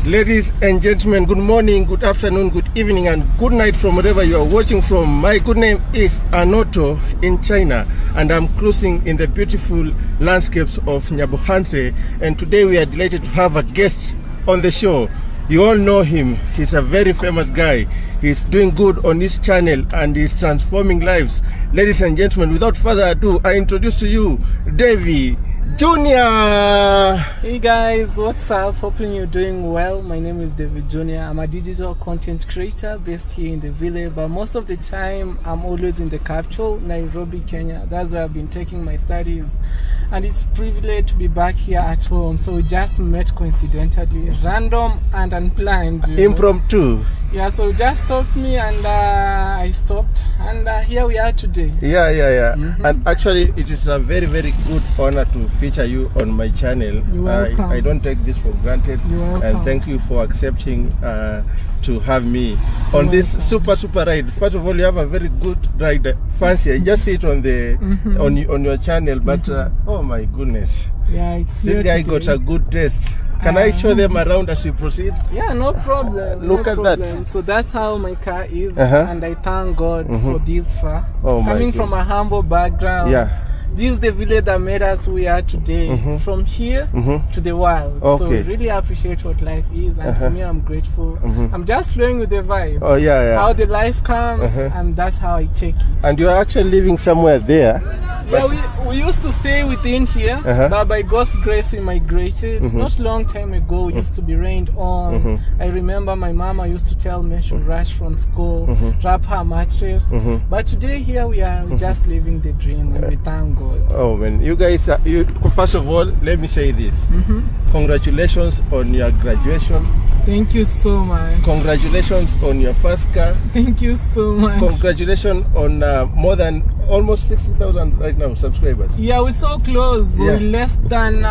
Ladies and gentlemen, good morning, good afternoon, good evening, and good night from wherever you are watching from. My good name is ANOTO in China, and I'm cruising in the beautiful landscapes of Nyabohanse. And today we are delighted to have a guest on the show. You all know him. He's a very famous guy. He's doing good on his channel and he's transforming lives. Ladies and gentlemen, without further ado, I introduce to you Davy Junior. Hey guys, what's up? Hoping you're doing well. My name is David Junior. I'm a digital content creator based here in the village, but most of the time I'm always in the capital, Nairobi, Kenya. That's where I've been taking my studies, and it's a privilege to be back here at home. So we just met coincidentally, random and unplanned. Impromptu. Yeah, so just stopped me and I stopped, and here we are today. Yeah. And actually it is a very good honor to feature you on my channel. You're welcome. I don't take this for granted. You're welcome. And thank you for accepting to have me on this super ride. First of all, you have a very good ride. Fancy. I just see it on the on your channel, but oh my goodness. Yeah, it's this guy got a good taste. Can I show them around as we proceed? Yeah, no problem. Look at that. So that's how my car is, and I thank God for this far. Oh, coming from a humble background. Yeah. This is the village that made us who we are today, from here to the world. Okay. So really appreciate what life is, and for me, I'm grateful. I'm just playing with the vibe. Oh yeah. How the life comes, and that's how I take it. And you're actually living somewhere there? Yeah, we used to stay within here, but by God's grace we migrated. Not long time ago, we used to be rained on. I remember my mama used to tell me I should rush from school, wrap her mattress. But today here we are, just living the dream, and we thank God. Oh man, you guys are, first of all, let me say this. Congratulations on your graduation. Thank you so much. Congratulations on your first car. Thank you so much. Congratulations on more than almost 60,000 right now subscribers. Yeah, we're so close. Yeah. We're less than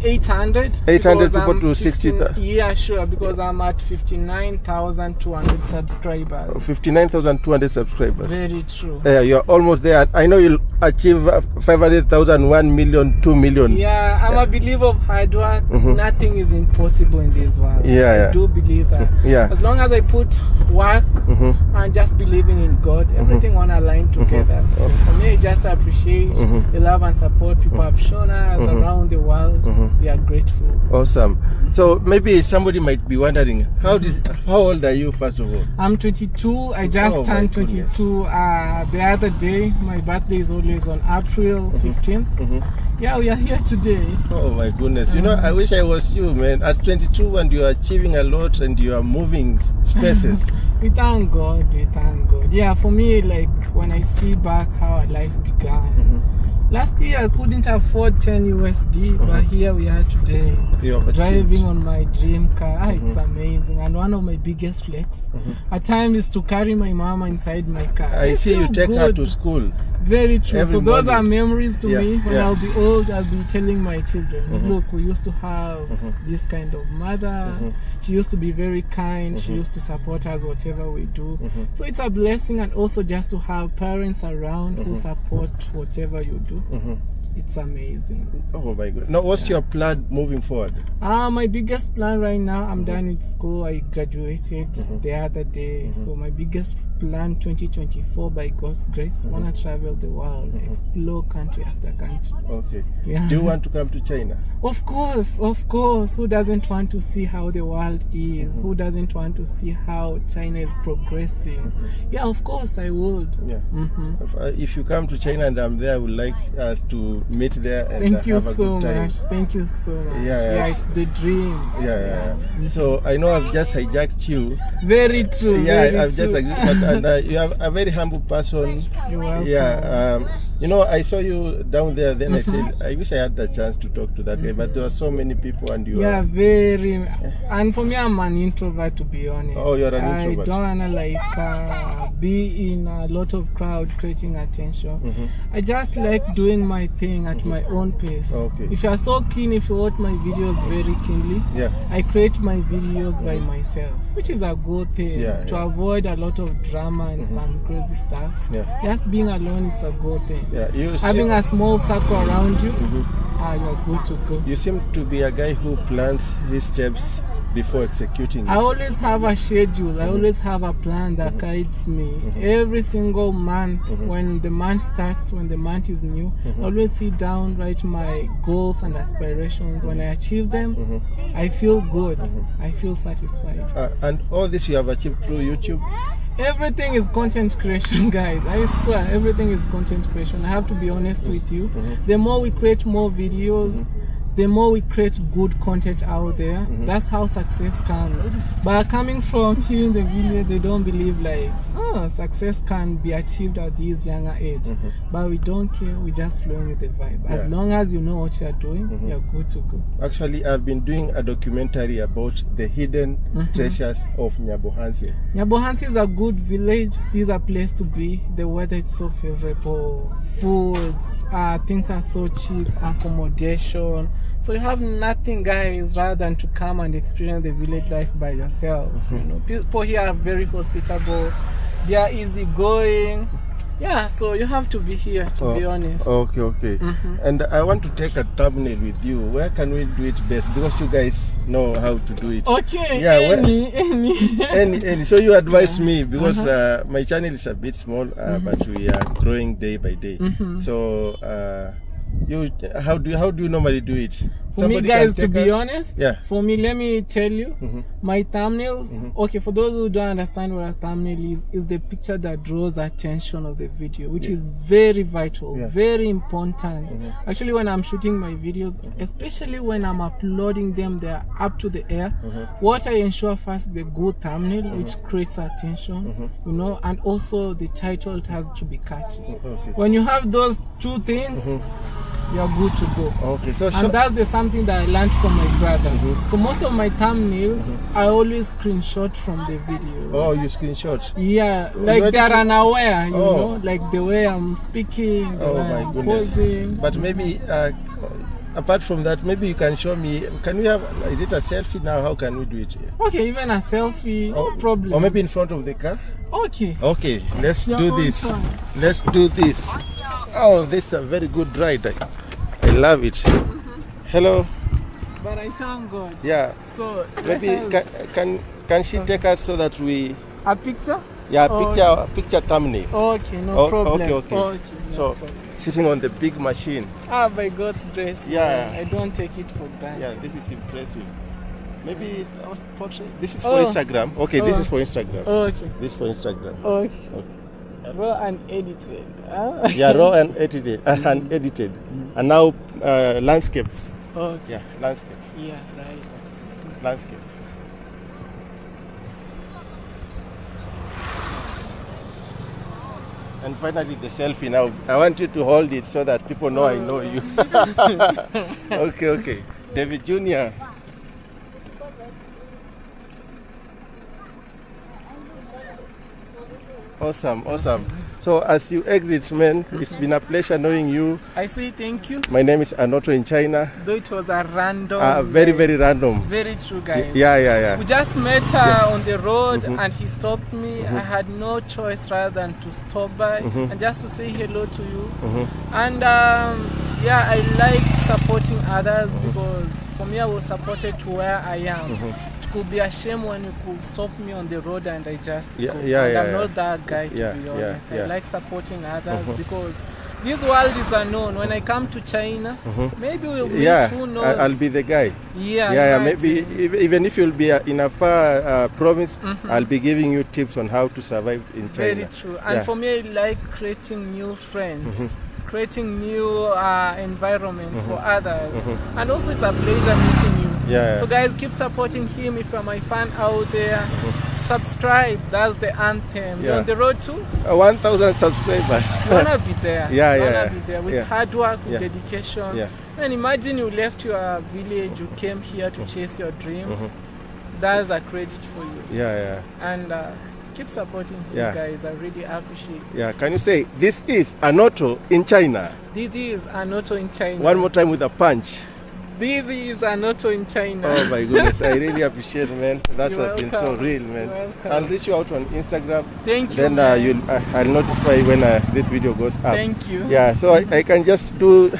800. 800 people to 60,000. Yeah, sure, because I'm at 59,200 subscribers. 59,200 subscribers. Very true. Yeah, you're almost there. I know you'll achieve 500,000, 1 million, 2 million. Yeah, I'm a believer of hard work. Nothing is impossible in this world. Yeah. I do believe that. Yeah. As long as I put work and just believing in God, everything wanna align together. So for me, I just appreciate the love and support people have shown us around the world. We are grateful. Awesome. So maybe somebody might be wondering, how old are you first of all? I'm 22. I just turned 22 the other day. My birthday is always on April 15th. Yeah, we are here today. Oh my goodness. You know, I wish I was you, man. At 22 and you are achieving a lot and you are moving spaces. We thank God. We thank God. Yeah, for me, like when I see back how our life began. Last year I couldn't afford 10 USD, but here we are today, driving on my dream car. It's amazing, and one of my biggest flex at times is to carry my mama inside my car. I see you take her to school. Very true. Every so those morning. are memories to me. When I'll be old, I'll be telling my children, look, we used to have this kind of mother. She used to be very kind. She used to support us whatever we do. So it's a blessing, and also just to have parents around who support whatever you do. It's amazing. Oh my God. Now what's your plan moving forward? My biggest plan right now, I'm done with school. I graduated the other day. So my biggest plan 2024, by God's grace, wanna travel the world, explore country after country. Okay. Yeah. Do you want to come to China? Of course. Who doesn't want to see how the world is? Who doesn't want to see how China is progressing? Yeah, of course I would. Yeah. If you come to China and I'm there, I would like us to meet there and Thank you have a so good time. much. Thank you so much. Yeah, it's the dream. Yeah. So I know I've just hijacked you. Very true. Yeah, very I've just true. agreed. And you have a very humble person. You're welcome. Yeah. You know, I saw you down there. Then I said, I wish I had the chance to talk to that guy. But there were so many people, and you. Yeah, very. And for me, I'm an introvert, to be honest. Oh, you're an introvert. I don't wanna like be in a lot of crowd creating attention. I just like doing my thing at my own pace. Okay. If you're so keen, if you watch my videos very keenly, I create my videos by myself, which is a good thing. To avoid a lot of drama and some crazy stuff. Just being alone is a good thing. Having a small circle around you, you're good to go. You seem to be a guy who plans his steps before executing it? I always have a schedule. I always have a plan that guides me. Every single month, when the month starts, when the month is new, I always sit down, write my goals and aspirations. When I achieve them, I feel good. I feel satisfied. And all this you have achieved through YouTube? Everything is content creation, guys. I swear, everything is content creation. I have to be honest with you. The more we create more videos, the more we create good content out there. That's how success comes. But coming from here in the village, they don't believe like, oh, success can be achieved at this younger age. But we don't care. We just flowing with the vibe. As long as you know what you are doing, you're good to go. Actually, I've been doing a documentary about the hidden treasures of Nyabohansi. Nyabohansi is a good village. This is a place to be. The weather is so favorable. Foods, things are so cheap. Accommodation. So you have nothing, guys, rather than to come and experience the village life by yourself. You know, people here are very hospitable. They are easygoing. Yeah, so you have to be here, to be honest. Okay. And I want to take a thumbnail with you. Where can we do it best? Because you guys know how to do it. Okay, yeah, any. So you advise me, because my channel is a bit small, but we are growing day by day. So how do you normally do it? For me, guys, to be honest, for me, let me tell you, my thumbnails, okay, for those who don't understand what a thumbnail is the picture that draws attention of the video, which is very vital, very important. Actually, when I'm shooting my videos, especially when I'm uploading them, they're up to the air, what I ensure first is the good thumbnail, which creates attention, you know, and also the title, it has to be catchy. When you have those two things, you're good to go. Okay, so and that's something that I learned from my brother. So most of my thumbnails, I always screenshot from the video. Oh, you screenshot? Yeah, like they're unaware, you know, like the way I'm speaking, the way I'm posing. But maybe apart from that, maybe you can show me. Can we have? Is it a selfie now? How can we do it here? Okay, even a selfie, no problem. Or maybe in front of the car. Okay. Okay, let's do this. Let's do this. Oh, this is a very good ride. I love it. Hello. But I thank God. Yeah. So maybe can she take us so that we a picture? Yeah, picture thumbnail. Okay, no problem. Okay. So sitting on the big machine. By God's grace. Yeah. I don't take it for granted. Yeah, this is impressive. Maybe portrait. This is for Instagram. Okay, this is for Instagram. Okay. This is for Instagram. Okay. Raw and edited. Yeah, raw and edited. And now landscape. Okay. Yeah, landscape. Yeah, right. Landscape. And finally the selfie now. I want you to hold it so that people know I know you. Okay. David Jr. Awesome. So as you exit, man, it's been a pleasure knowing you. I say thank you. My name is ANOTO in China. Though it was a random. Very random. Very true, guys. Yeah. We just met on the road and he stopped me. I had no choice rather than to stop by and just to say hello to you. And yeah, I like supporting others because for me, I was supported to where I am. Could be a shame when you could stop me on the road and I just go. I'm not that guy, to be honest. I like supporting others because this world is unknown. When I come to China, maybe we'll meet, who knows? I'll be the guy. Yeah, maybe even if you'll be in a far province, I'll be giving you tips on how to survive in China. Very true. And for me, I like creating new friends. Creating new environment for others, and also it's a pleasure meeting you. So guys, keep supporting him. If you're my fan out there, subscribe. That's the anthem. You're on the road to 1,000 subscribers. You wanna be there. Be there with hard work, with dedication. And imagine you left your village, you came here to chase your dream. That's a credit for you. And keep supporting you guys. I really appreciate it. Can you say this is ANOTO in China? This is ANOTO in China. One more time with a punch. This is ANOTO in China. Oh my goodness, I really appreciate it, man. That's You're what's been welcome. so real, man. Welcome. I'll reach you out on Instagram. Thank you. Then I'll notify when this video goes up. Thank you. Yeah, so I can just do